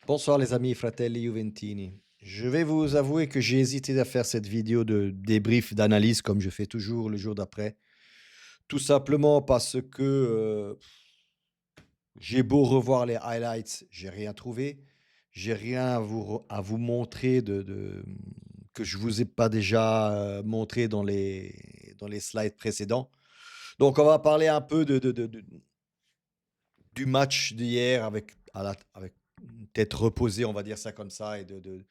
Bonsoir les amis Fratelli Juventini. Je vais vous avouer que j'ai hésité à faire cette vidéo de débrief, d'analyse comme je fais toujours le jour d'après. Tout simplement parce que j'ai beau revoir les highlights, j'ai rien trouvé. J'ai rien à vous montrer que je vous ai pas déjà montré dans les slides précédents. Donc on va parler un peu du match d'hier avec une tête reposée, on va dire ça comme ça, et de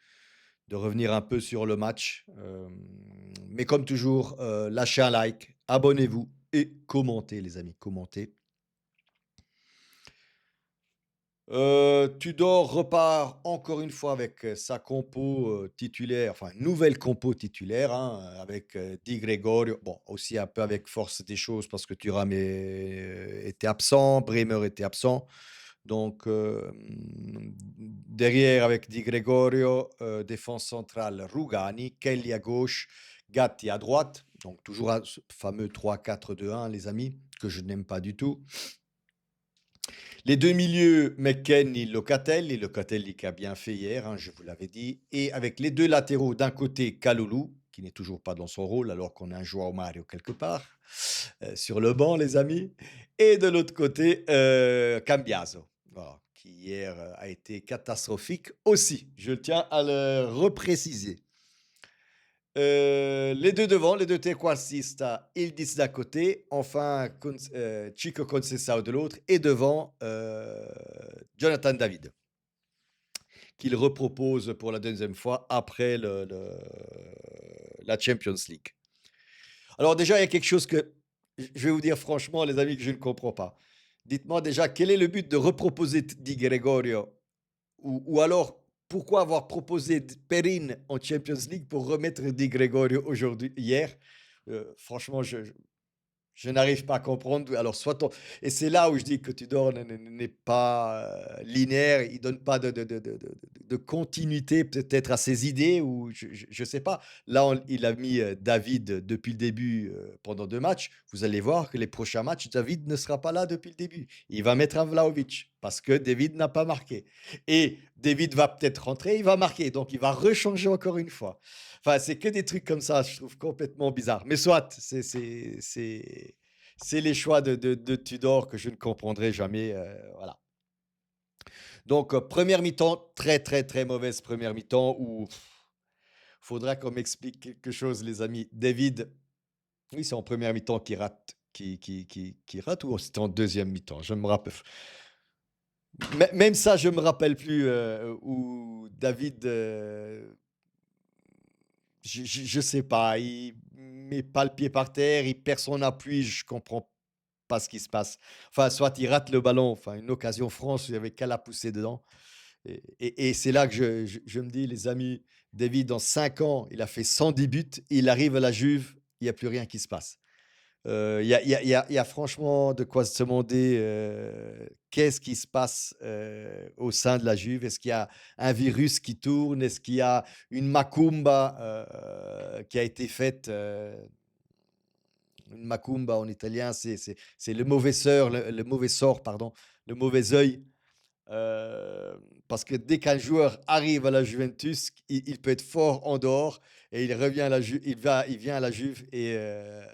revenir un peu sur le match. Mais comme toujours, lâchez un like, abonnez-vous et commentez, les amis, commentez. Tudor repart encore une fois avec sa compo titulaire, enfin, une nouvelle compo titulaire, hein, avec Di Gregorio. Bon, aussi un peu avec force des choses parce que Thuram était absent, Bremer était absent. Donc, derrière avec Di Gregorio, défense centrale Rugani, Kelly à gauche, Gatti à droite. Donc, toujours ce fameux 3-4-2-1, les amis, que je n'aime pas du tout. Les deux milieux, McKennie, Locatelli. Locatelli qui a bien fait hier, hein, je vous l'avais dit. Et avec les deux latéraux, d'un côté, Kalulu, qui n'est toujours pas dans son rôle, alors qu'on a un joueur Mario quelque part, sur le banc, les amis. Et de l'autre côté, Cambiaso, voilà, qui hier a été catastrophique aussi. Je tiens à le repréciser. Les deux devant, les deux trequartistas, Yildiz d'un côté, enfin Chico Conceição de l'autre, et devant Jonathan David, qu'il repropose pour la deuxième fois après la Champions League. Alors déjà, il y a quelque chose que je vais vous dire franchement, les amis, que je ne comprends pas. Dites-moi déjà, quel est le but de reproposer Di Gregorio, ou alors, pourquoi avoir proposé Perin en Champions League pour remettre Di Gregorio aujourd'hui, hier? Franchement, je n'arrive pas à comprendre. Alors, soit on et c'est là où je dis que Tudor n'est pas linéaire, il donne pas de continuité peut-être à ses idées, ou je sais pas. Là, il a mis David depuis le début pendant 2 matchs. Vous allez voir que les prochains matchs, David ne sera pas là depuis le début. Il va mettre un Vlahovic parce que David n'a pas marqué, et David va peut-être rentrer, il va marquer, donc il va rechanger encore une fois. Enfin, c'est que des trucs comme ça, je trouve complètement bizarre. Mais soit, c'est les choix de Tudor que je ne comprendrai jamais. Voilà. Donc, première mi-temps, très, très, très mauvaise première mi-temps où faudra qu'on m'explique quelque chose, les amis. David, oui, c'est en première mi-temps qu'il rate, qui rate, ou c'était en deuxième mi-temps? Je me rappelle. Même ça, je me rappelle plus où David. Je sais pas, il met pas le pied par terre, il perd son appui, je comprends pas ce qui se passe. Enfin, soit il rate le ballon, enfin une occasion franche, il y avait qu'à la pousser dedans, et c'est là que je me dis: «Les amis, David, dans 5 ans, il a fait 110 buts, il arrive à la Juve, il y a plus rien qui se passe». Il y a franchement de quoi se demander, qu'est-ce qui se passe au sein de la Juve? Est-ce qu'il y a un virus qui tourne? Est-ce qu'il y a une macumba qui a été faite? Une macumba en italien, c'est le mauvais sort, le mauvais sort, pardon, le mauvais œil. Parce que dès qu'un joueur arrive à la Juventus, il peut être fort en dehors, et il revient à la il vient à la Juve, et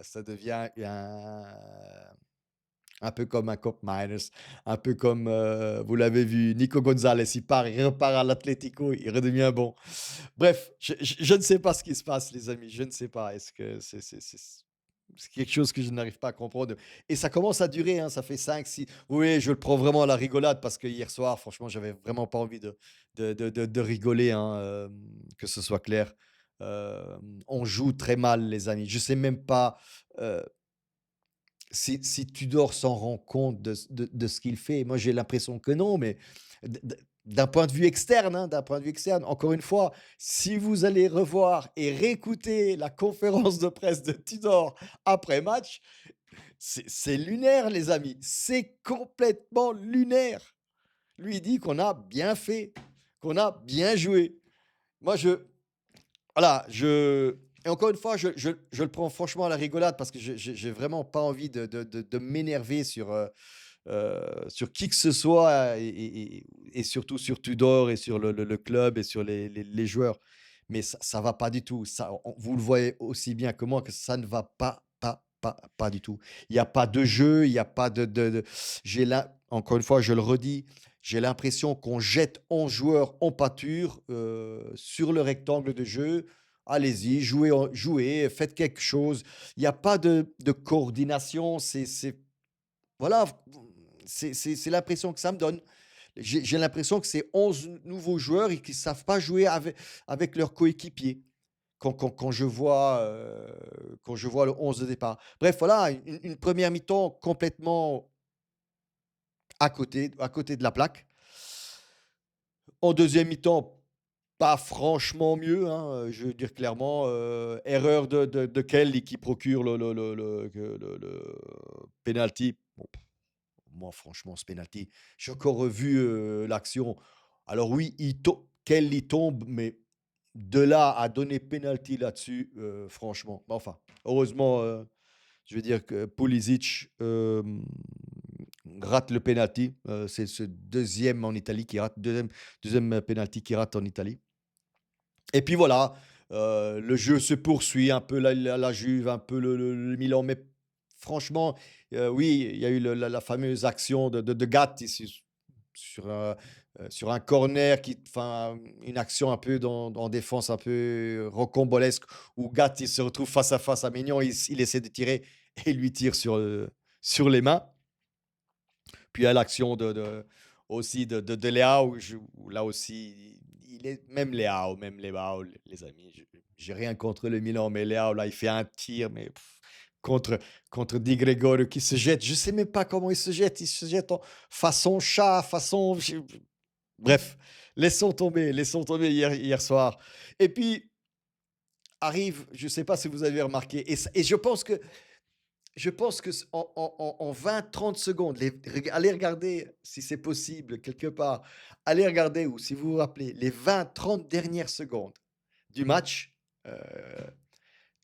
ça devient un peu comme un Cop Miners, un peu comme, vous l'avez vu, Nico Gonzalez, il part, il repart à l'Atlético, il redevient bon. Bref, je ne sais pas ce qui se passe, les amis, je ne sais pas. Est-ce que c'est quelque chose que je n'arrive pas à comprendre, et ça commence à durer, hein, ça fait 5, 6. Oui, je le prends vraiment à la rigolade parce que hier soir, franchement, j'avais vraiment pas envie de rigoler, hein, que ce soit clair. On joue très mal, les amis. Je sais même pas, heu si Tudor s'en rend compte de ce qu'il fait. Moi, j'ai l'impression que non, mais d'un point de vue externe, hein, d'un point de vue externe, encore une fois, si vous allez revoir et réécouter la conférence de presse de Tudor après match, c'est lunaire, les amis. C'est complètement lunaire. Lui, il dit qu'on a bien fait, qu'on a bien joué. Moi, voilà, et encore une fois, je le prends franchement à la rigolade parce que j'ai vraiment pas envie de m'énerver sur, sur qui que ce soit et surtout sur Tudor et sur le club et sur les joueurs. Mais ça va pas du tout. Ça, vous le voyez aussi bien que moi que ça ne va pas du tout. Il y a pas de jeu, il y a pas de encore une fois, je le redis, j'ai l'impression qu'on jette 11 joueurs en pâture, sur le rectangle de jeu. Allez-y, jouez, faites quelque chose. Il y a pas de coordination, c'est voilà, c'est l'impression que ça me donne. J'ai l'impression que c'est 11 nouveaux joueurs et qui ne savent pas jouer avec leurs coéquipiers quand je vois le 11 de départ. Bref, voilà, une 1re mi-temps complètement à côté de la plaque. En deuxième mi-temps, pas franchement mieux, hein, je veux dire clairement, erreur de Kelly qui procure le penalty. Bon, moi franchement ce penalty, j'ai encore revu, l'action. Alors oui, Kelly tombe, mais de là à donner penalty là-dessus, franchement, bah, enfin, heureusement, je veux dire que Pulisic, rate le penalty, c'est ce deuxième en Italie qui rate, deuxième penalty qu'il rate en Italie. Et puis voilà, le jeu se poursuit, un peu la Juve, un peu le Milan, mais franchement, oui, il y a eu la fameuse action de Gatti sur sur un corner enfin, une action un peu en défense un peu rocambolesque où Gatti se retrouve face à face à Maignan, il essaie de tirer et il lui tire sur les mains. Puis il y a l'action aussi de Leao, où là aussi, il est même Leao, les amis, j'ai rien contre le Milan, mais Leao, là, il fait un tir, mais contre Di Gregorio qui se jette. Je sais même pas comment il se jette en façon chat, façon. Bref, laissons tomber hier soir. Et puis arrive, je ne sais pas si vous avez remarqué, et je pense que en 20-30 secondes, allez regarder si c'est possible quelque part, allez regarder ou si vous vous rappelez les 20-30 dernières secondes du match, heu,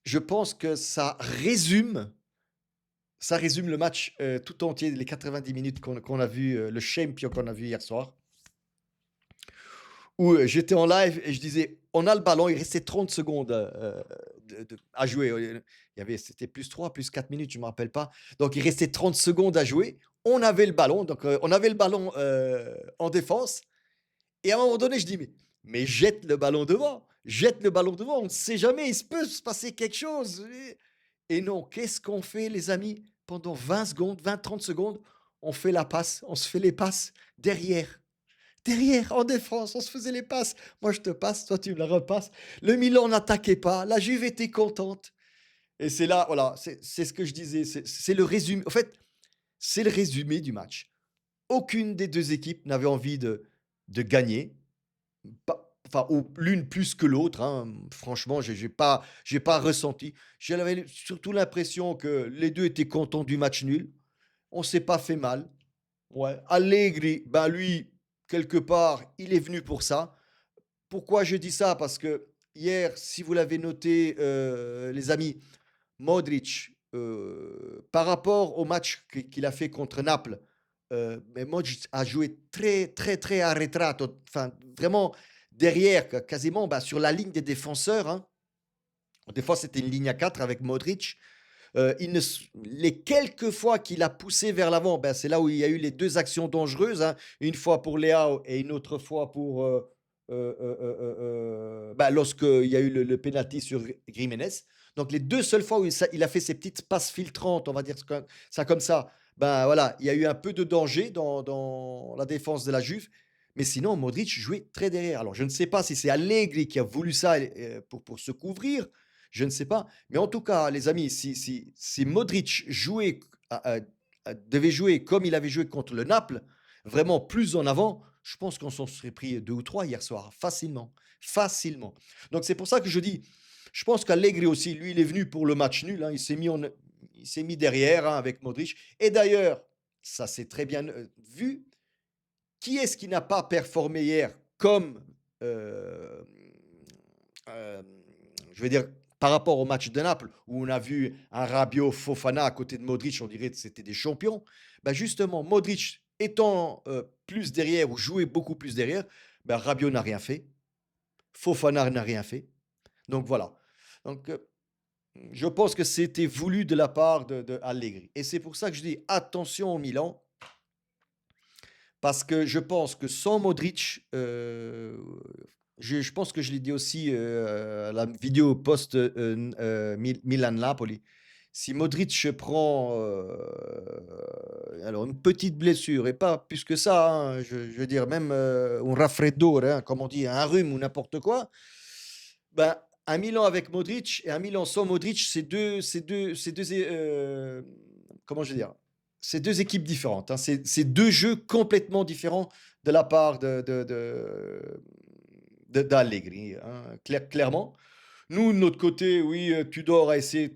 je pense que ça résume le match, tout entier, les 90 minutes qu'on a vu, le champion qu'on a vu hier soir. Où, j'étais en live et je disais: «On a le ballon», il restait 30 secondes, à jouer, c'était +3, +4 minutes, je ne me rappelle pas. Donc il restait 30 secondes à jouer. On avait le ballon, donc on avait le ballon, en défense et à un moment donné, je dis: «Mais jette le ballon devant, jette le ballon devant, on ne sait jamais, il se peut se passer quelque chose» et non, qu'est-ce qu'on fait les amis? Pendant 20 secondes, 20-30 secondes, on fait la passe, on se fait les passes derrière. Derrière, en défense, on se faisait les passes. Moi, je te passe, toi, tu me la repasses. Le Milan n'attaquait pas. La Juve était contente. Et c'est là, voilà, c'est ce que je disais. C'est le résumé. En fait, c'est le résumé du match. Aucune des deux équipes n'avait envie de gagner. Enfin, ou l'une plus que l'autre, hein. Franchement, j'ai pas ressenti. J'avais surtout l'impression que les deux étaient contents du match nul. On s'est pas fait mal. Ouais, Allegri, ben lui, quelque part, il est venu pour ça. Pourquoi je dis ça? Parce que hier, si vous l'avez noté, les amis, Modric, par rapport au match qu'il a fait contre Naples, mais Modric a joué très, très, très arretrato, enfin vraiment derrière, quasiment bah, sur la ligne des défenseurs, hein. Des fois, c'était une ligne à 4 avec Modric. Il ne s Les quelques fois qu'il a poussé vers l'avant, ben, c'est là où il y a eu les 2 actions dangereuses, hein. Une fois pour Leao et une autre fois pour, bah, lorsqu'il y a eu le pénalty sur Giménez. Donc les 2 seules fois où il a fait ces petites passes filtrantes, on va dire ça comme ça, ben, voilà, il y a eu un peu de danger dans la défense de la Juve, mais sinon Modric jouait très derrière. Alors je ne sais pas si c'est Allegri qui a voulu ça, pour se couvrir, je ne sais pas. Mais en tout cas, les amis, si Modric devait jouer comme il avait joué contre le Naples, vraiment plus en avant, je pense qu'on s'en serait pris 2 ou 3 hier soir, facilement, facilement. Donc c'est pour ça que je dis, je pense qu'Allegri aussi, lui, il est venu pour le match nul, hein, il s'est mis derrière, hein, avec Modric et d'ailleurs, ça s'est très bien, vu. Qui est-ce qui n'a pas performé hier comme, hem, hem, je veux dire, par rapport au match de Naples, où on a vu un Rabiot, Fofana à côté de Modric, on dirait que c'était des champions. Bah, justement, Modric étant, plus derrière ou jouait beaucoup plus derrière, bah, Rabiot n'a rien fait, Fofana n'a rien fait. Donc voilà. Donc, je pense que c'était voulu de la part de Allegri et c'est pour ça que je dis attention au Milan, parce que je pense que sans Modric, je pense que je l'ai dit aussi, à la vidéo post, Milan-Napoli. Si Modric prend, alors une petite blessure et pas plus que ça, hein, je veux dire même, un raffreddore, hein, comme on dit, un rhume ou n'importe quoi, ben, un Milan avec Modric et un Milan sans Modric, c'est deux comment je veux dire? C'est 2 équipes différentes, hein. C'est 2 jeux complètement différents de la part d'Allegri, hein, clairement. Nous, de notre côté, oui, Tudor a essayé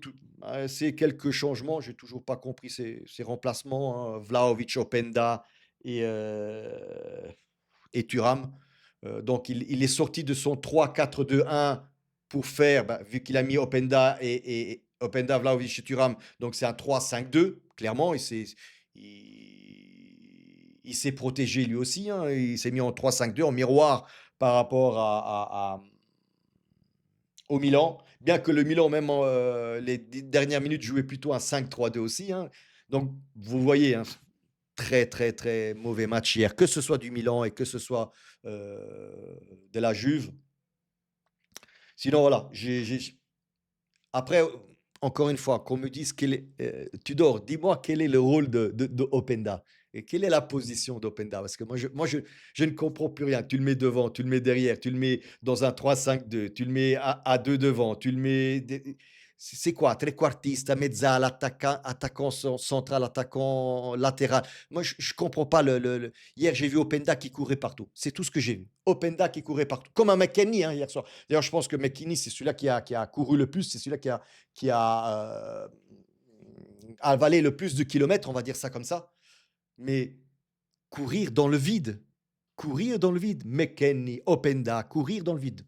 quelques changements. J'ai toujours pas compris ses remplacements, hein, Vlahovic, Openda et Thuram. Donc il est sorti de son 3-4-2-1 pour faire, bah, vu qu'il a mis Openda et Openda, Vlahovic et Thuram, donc c'est un 3-5-2, clairement. Il s'est protégé lui aussi, hein, il s'est mis en 3-5-2 en miroir par rapport au Milan, bien que le Milan, même en, les dernières minutes, jouait plutôt un 5-3-2 aussi, hein. Donc vous voyez, hein, très, très, très mauvais match hier, que ce soit du Milan et que ce soit de la Juve. Sinon, voilà. Après, encore une fois, qu'on me dise Tudor, dis-moi quel est le rôle de Openda et quelle est la position d'Openda. Parce que moi, je ne comprends plus rien. Tu le mets devant, tu le mets derrière, tu le mets dans un 3-5-2, tu le mets à deux devant, tu le mets. C'est quoi? Trequartista, mezzala, attaquant central, attaquant latéral. Moi, je ne comprends pas. Hier, j'ai vu Openda qui courait partout. C'est tout ce que j'ai vu. Openda qui courait partout. Comme un McKennie, hein, hier soir. D'ailleurs, je pense que McKennie, c'est celui-là qui a couru le plus. C'est celui-là qui a avalé le plus de kilomètres, on va dire ça comme ça. Mais courir dans le vide. Courir dans le vide. McKennie, Openda, courir dans le vide.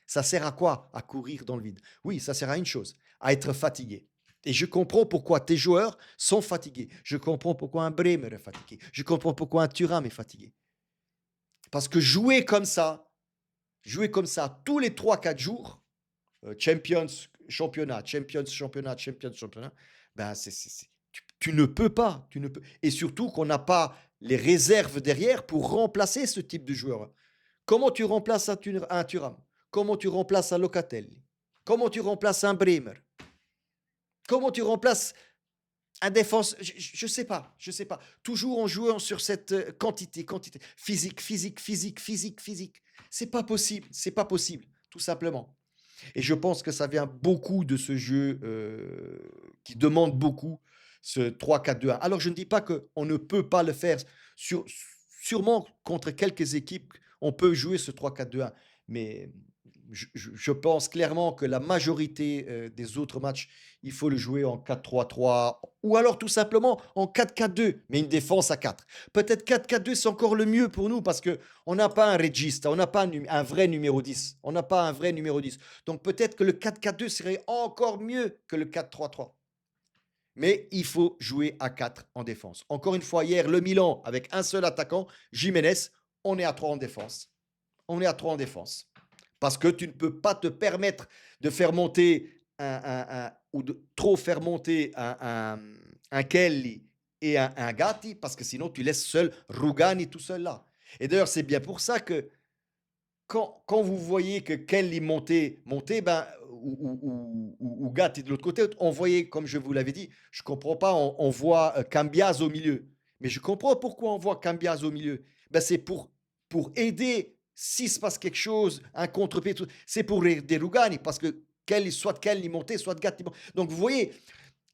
Ça sert à quoi à courir dans le vide? Oui, ça sert à une chose, à être fatigué. Et je comprends pourquoi tes joueurs sont fatigués. Je comprends pourquoi un Bremer est fatigué. Je comprends pourquoi un Thuram est fatigué. Parce que jouer comme ça tous les 3-4 jours, Champions, championnat, Champions, championnat, Champions, championnat, ben tu ne peux pas. Tu ne peux. Et surtout qu'on n'a pas les réserves derrière pour remplacer ce type de joueur. Comment tu remplaces un Thuram? Comment tu remplaces un Locatelli? Comment tu remplaces un Bremer? Comment tu remplaces un défense? Je sais pas, je sais pas. Toujours en jouant sur cette quantité. Physique, physique, physique, physique, physique. C'est pas possible, tout simplement. Et je pense que ça vient beaucoup de ce jeu qui demande beaucoup, ce 3-4-2-1. Alors je ne dis pas qu'on ne peut pas le faire. Sur, Sûrement contre quelques équipes, on peut jouer ce 3-4-2-1. Mais je pense clairement que la majorité des autres matchs, il faut le jouer en 4-3-3 ou alors tout simplement en 4-4-2, mais une défense à 4. Peut-être 4-4-2, c'est encore le mieux pour nous parce qu'on n'a pas un regista, on n'a pas un vrai numéro 10. On n'a pas un vrai numéro 10. Donc peut-être que le 4-4-2 serait encore mieux que le 4-3-3. Mais il faut jouer à 4 en défense. Encore une fois, hier, le Milan, avec un seul attaquant, Jiménez, on est à 3 en défense. On est à 3 en défense. Parce que tu ne peux pas te permettre de faire monter ou de trop faire monter un Kelly et un Gatti, parce que sinon tu laisses seul Rugani tout seul là. Et d'ailleurs, c'est bien pour ça que quand vous voyez que Kelly montait ben, ou Gatti de l'autre côté, on voyait, comme je vous l'avais dit, je ne comprends pas, on voit Cambiaz au milieu. Mais je comprends pourquoi on voit Cambiaz au milieu. Ben, c'est pour aider s'il se passe quelque chose, un contre-pied, c'est pour aider Rugani, parce que soit Kelly montait, soit Gatti montait. Donc vous voyez,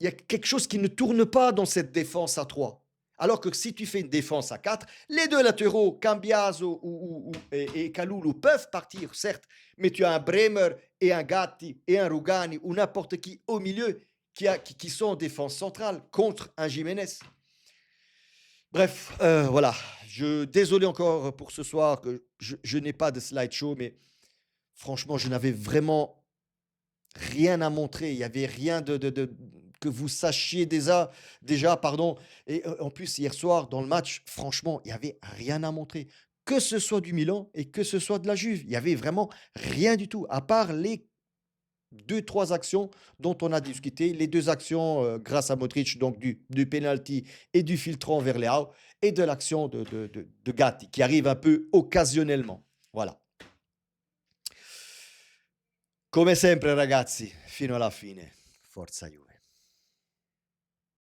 il y a quelque chose qui ne tourne pas dans cette défense à 3. Alors que si tu fais une défense à 4, les deux latéraux, Cambiaso et Kalulu, peuvent partir, certes, mais tu as un Bremer et un Gatti et un Rugani ou n'importe qui au milieu qui sont en défense centrale contre un Jiménez. Bref, voilà. Désolé encore pour ce soir que je n'ai pas de slideshow, mais franchement, je n'avais vraiment rien à montrer. Il n'y avait rien que vous sachiez déjà, pardon. Et en plus, hier soir, dans le match, franchement, il y avait rien à montrer. Que ce soit du Milan et que ce soit de la Juve, il y avait vraiment rien du tout, à part les deux, trois actions dont on a discuté. Les 2 actions, grâce à Modric, donc du penalty et du filtrant vers Leao, et de l'action de Gatti, qui arrive un peu occasionnellement. Voilà. Come sempre ragazzi, fino alla fine. Forza Juve.